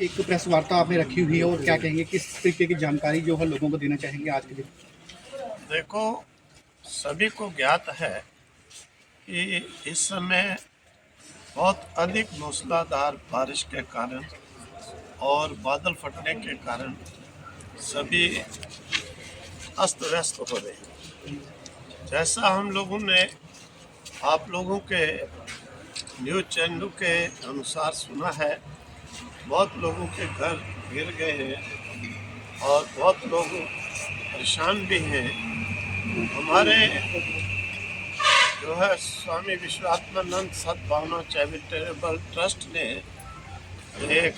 एक प्रेस वार्ता आपने रखी हुई है और क्या कहेंगे, किस तरीके की जानकारी जो है लोगों को देना चाहेंगे आज के दिन? देखो, सभी को ज्ञात है कि इस समय बहुत अधिक मूसलाधार बारिश के कारण और बादल फटने के कारण सभी अस्त व्यस्त हो रहे हैं। जैसा हम लोगों ने आप लोगों के न्यूज़ चैनलों के अनुसार सुना है, बहुत लोगों के घर गिर गए हैं और बहुत लोग परेशान भी हैं। हमारे जो है स्वामी विश्वात्मानंद सद्भावना चैरिटेबल ट्रस्ट ने एक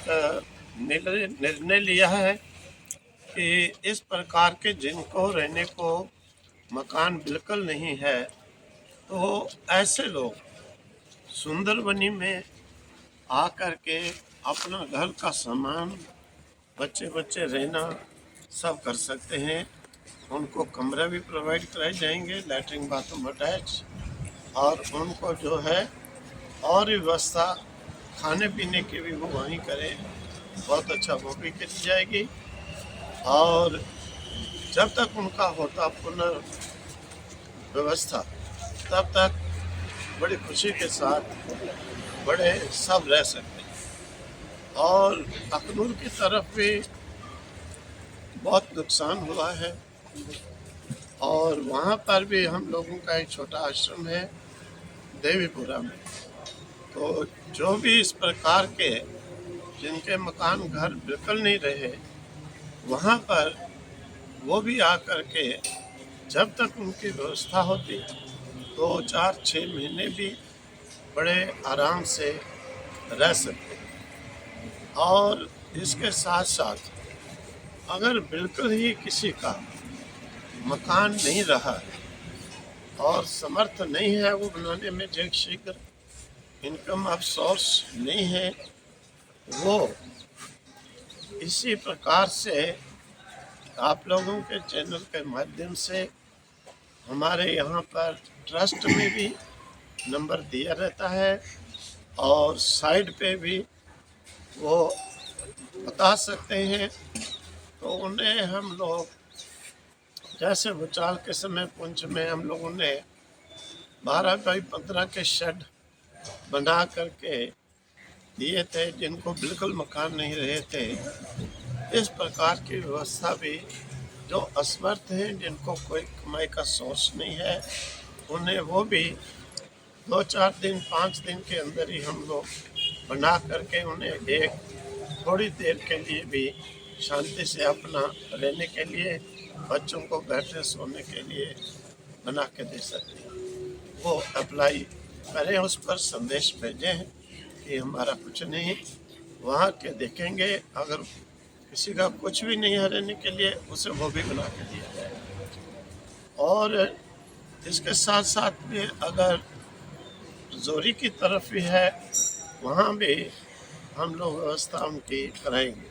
निर्णय लिया है कि इस प्रकार के जिनको रहने को मकान बिल्कुल नहीं है, तो ऐसे लोग सुंदरबनी में आकर के अपना घर का सामान, बच्चे रहना सब कर सकते हैं। उनको कमरा भी प्रोवाइड कराए जाएंगे, लैट्रिन बाथरूम अटैच, और उनको जो है और व्यवस्था खाने पीने की भी वो वहीं करें, बहुत अच्छा वो भी करी जाएगी। और जब तक उनका होता पुनर्व्यवस्था, तब तक बड़ी खुशी के साथ बड़े सब रह सकते हैं। और अखनूर की तरफ भी बहुत नुकसान हुआ है और वहाँ पर भी हम लोगों का एक छोटा आश्रम है देवीपुरा में। तो जो भी इस प्रकार के जिनके मकान घर बिल्कुल नहीं रहे, वहाँ पर वो भी आकर के जब तक उनकी व्यवस्था होती 2 4 6 महीने भी बड़े आराम से रह सकते हैं। और इसके साथ साथ अगर बिल्कुल ही किसी का मकान नहीं रहा है और समर्थ नहीं है वो बनाने में, जो शीघ्र इनकम ऑफ सोर्स नहीं है, वो इसी प्रकार से आप लोगों के चैनल के माध्यम से हमारे यहाँ पर ट्रस्ट में भी नंबर दिया रहता है और साइड पे भी वो बता सकते हैं। तो उन्हें हम लोग, जैसे भूचाल के समय पुंछ में हम लोगों ने 12x15 के शेड बना करके दिए थे जिनको बिल्कुल मकान नहीं रहे थे। इस प्रकार की व्यवस्था भी जो असमर्थ हैं, जिनको कोई कमाई का सोर्स नहीं है, उन्हें वो भी 2 4 दिन 5 दिन के अंदर ही हम लोग बना करके उन्हें एक थोड़ी देर के लिए भी शांति से अपना रहने के लिए, बच्चों को बैठने सोने के लिए बना के दे सकते हैं। वो अप्लाई करें, उस पर संदेश भेजें कि हमारा कुछ नहीं, वहाँ के देखेंगे। अगर किसी का कुछ भी नहीं है रहने के लिए, उसे वो भी बना के दिया जाए। और इसके साथ साथ में अगर जोरी की तरफ भी है, वहाँ भी हम लोग व्यवस्था उनकी कराएंगे।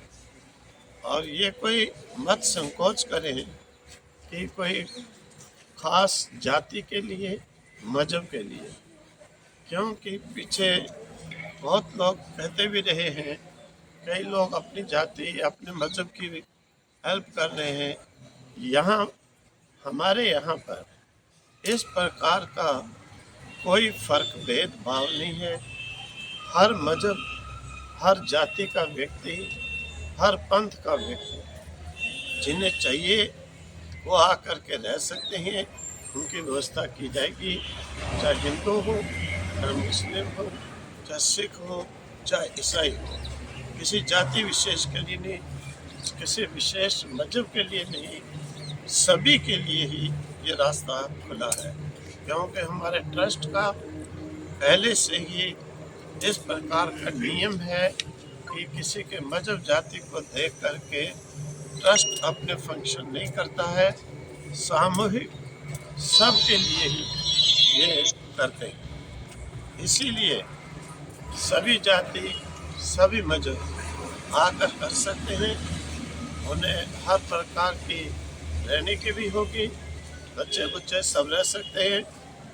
और ये कोई मत संकोच करें कि कोई खास जाति के लिए, मजहब के लिए, क्योंकि पीछे बहुत लोग कहते भी रहे हैं, कई लोग अपनी जाति अपने मजहब की हेल्प कर रहे हैं। यहाँ हमारे यहाँ पर इस प्रकार का कोई फर्क भेदभाव नहीं है। हर मजहब, हर जाति का व्यक्ति, हर पंथ का व्यक्ति जिन्हें चाहिए वो आकर के रह सकते हैं, उनकी व्यवस्था की जाएगी। चाहे हिंदू हो, चाहे मुस्लिम हो, चाहे सिख हो, चाहे ईसाई हो, किसी जाति विशेष के लिए नहीं, किसी विशेष मजहब के लिए नहीं, सभी के लिए ही ये रास्ता खुला है। क्योंकि हमारे ट्रस्ट का पहले से ही इस प्रकार का नियम है कि किसी के मजहब जाति को देख करके ट्रस्ट अपने फंक्शन नहीं करता है, सामूहिक सबके लिए ही ये करते हैं। इसीलिए सभी जाति, सभी मजहब आकर कर सकते हैं। उन्हें हर प्रकार की रहने की भी होगी, बच्चे सब रह सकते हैं।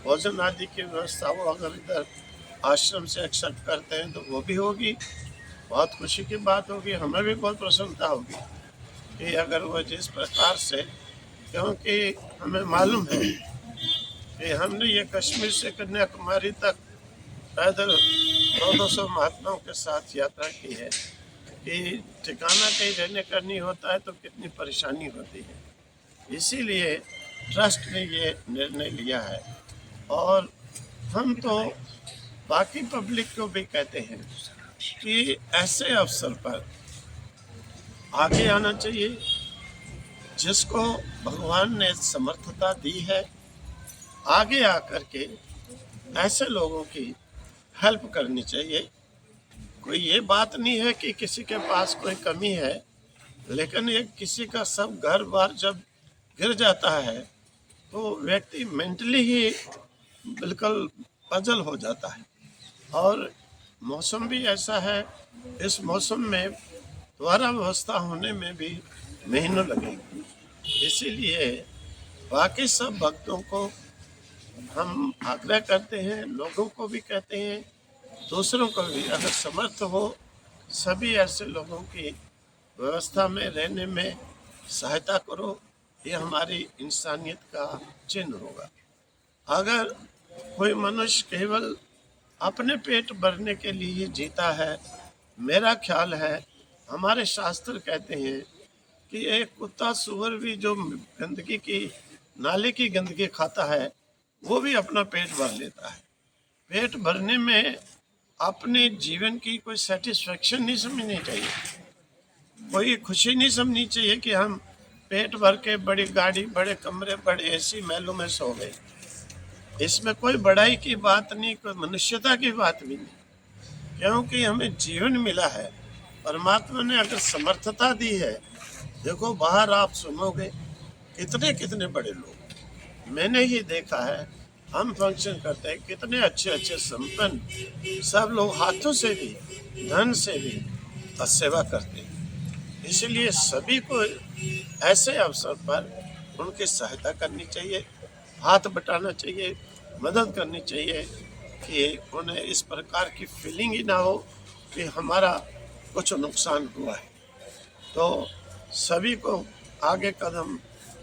भोजन आदि की व्यवस्था वो अगर इधर आश्रम से एक्सेप्ट करते हैं तो वो भी होगी। बहुत खुशी की बात होगी, हमें भी बहुत प्रसन्नता होगी कि अगर वो जिस प्रकार से, क्योंकि हमें मालूम है कि हमने ये कश्मीर से कन्याकुमारी तक पैदल 200 महात्माओं के साथ यात्रा की है कि ठिकाना कहीं रहने का नहीं होता है तो कितनी परेशानी होती है। इसीलिए ट्रस्ट ने ये निर्णय लिया है और हम तो बाकी पब्लिक को भी कहते हैं कि ऐसे अवसर पर आगे आना चाहिए। जिसको भगवान ने समर्थता दी है, आगे आकर के ऐसे लोगों की हेल्प करनी चाहिए। कोई ये बात नहीं है कि किसी के पास कोई कमी है, लेकिन ये किसी का सब घर बार जब गिर जाता है तो व्यक्ति मेंटली ही बिल्कुल पजल हो जाता है। और मौसम भी ऐसा है, इस मौसम में दोबारा व्यवस्था होने में भी महीनों लगेंगे। इसीलिए बाकी सब भक्तों को हम आग्रह करते हैं, लोगों को भी कहते हैं, दूसरों को भी, अगर समर्थ हो सभी ऐसे लोगों की व्यवस्था में रहने में सहायता करो। ये हमारी इंसानियत का चिन्ह होगा। अगर कोई मनुष्य केवल अपने पेट भरने के लिए जीता है, मेरा ख्याल है, हमारे शास्त्र कहते हैं कि एक कुत्ता सुअर भी जो गंदगी की, नाले की गंदगी खाता है, वो भी अपना पेट भर लेता है। पेट भरने में अपने जीवन की कोई सेटिस्फेक्शन नहीं समझनी चाहिए, कोई खुशी नहीं समझनी चाहिए कि हम पेट भर के बड़ी गाड़ी, बड़े कमरे, बड़े एसी महलों में सो गए। इसमें कोई बड़ाई की बात नहीं, कोई मनुष्यता की बात भी नहीं, क्योंकि हमें जीवन मिला है। परमात्मा ने अगर समर्थता दी है, देखो बाहर आप सुनोगे कितने कितने बड़े लोग, मैंने ही देखा है, हम फंक्शन करते हैं, कितने अच्छे अच्छे संपन्न सब लोग हाथों से भी, धन से भी सेवा करते हैं। इसलिए सभी को ऐसे अवसर पर उनकी सहायता करनी चाहिए, हाथ बटाना चाहिए, मदद करनी चाहिए कि उन्हें इस प्रकार की फीलिंग ही ना हो कि हमारा कुछ नुकसान हुआ है। तो सभी को आगे कदम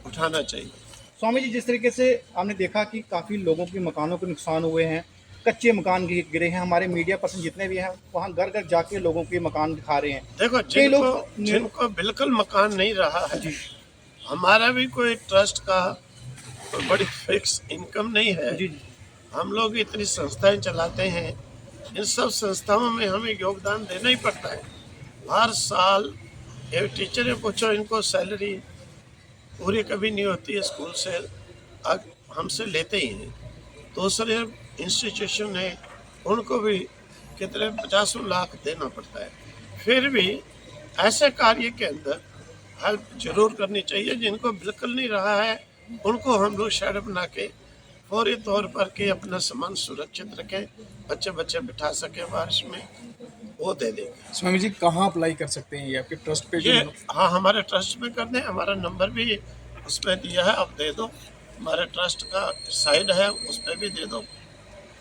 उठाना चाहिए। स्वामी जी, जिस तरीके से हमने देखा कि काफ़ी लोगों के मकानों के नुकसान हुए हैं, कच्चे मकान गिरे हैं, हमारे मीडिया पर्सन जितने भी हैं वहाँ घर घर जाके लोगों के मकान दिखा रहे हैं। देखो, कई जिनको बिल्कुल मकान नहीं रहा है, जी हमारा भी कोई ट्रस्ट का कोई बड़ी फिक्स इनकम नहीं है। जी हम लोग इतनी संस्थाएं चलाते हैं, इन सब संस्थाओं में हमें योगदान देना ही पड़ता है। हर साल ये टीचर पूछो, इनको सैलरी पूरी कभी नहीं होती है, स्कूल से हमसे लेते ही हैं। दूसरे इंस्टीट्यूशन है, उनको भी कितने 50 लाख देना पड़ता है। फिर भी ऐसे कार्य के अंदर हेल्प जरूर करनी चाहिए। जिनको बिल्कुल नहीं रहा है, उनको हम लोग शेड बना के फौरी तौर पर के अपना सामान सुरक्षित रखें, बच्चे बच्चे बिठा सके बारिश में, वो दे देंगे। स्वामी जी, कहाँ अप्लाई कर सकते हैं ये आपके ट्रस्ट पे? ये हाँ, हमारे ट्रस्ट में कर दें, हमारा नंबर भी उसमें दिया है, आप दे दो। हमारे ट्रस्ट का साइड है, उस पर भी दे दो।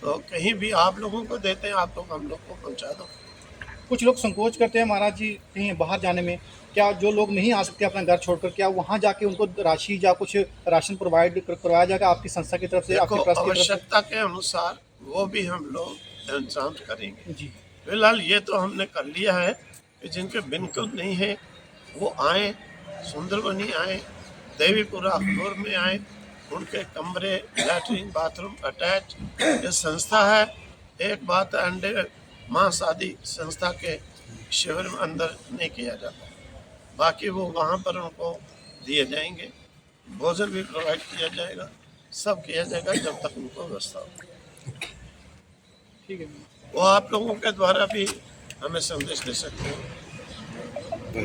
तो कहीं भी आप लोगों को देते हैं, आप लोग हम लोग को पहुंचा दो। कुछ लोग संकोच करते हैं महाराज जी कहीं बाहर जाने में, क्या जो लोग नहीं आ सकते अपना घर छोड़कर, क्या वहाँ जाके उनको राशि या कुछ राशन प्रोवाइड करवाया जाएगा आपकी संस्था की तरफ से, आपके देखो, ट्रस्ट की तरफ आवश्यकता के अनुसार वो भी हम लोग इंतजाम करेंगे। से? जी फिलहाल ये तो हमने कर लिया है कि जिनके बिल्कुल नहीं है वो आए, सुंदरबनी आए, देवीपुरा अखनूर में आए, उनके कमरे, लैट्रिन, बाथरूम अटैच। ये संस्था है, एक बात अंडे मांस आदि संस्था के शिविर में अंदर नहीं किया जाता, बाकी वो वहाँ पर उनको दिए जाएंगे, भोजन भी प्रोवाइड किया जाएगा, सब किया जाएगा जब तक उनको व्यवस्था हो। ठीक है। वो आप लोगों के द्वारा भी हमें संदेश दे सकते हैं।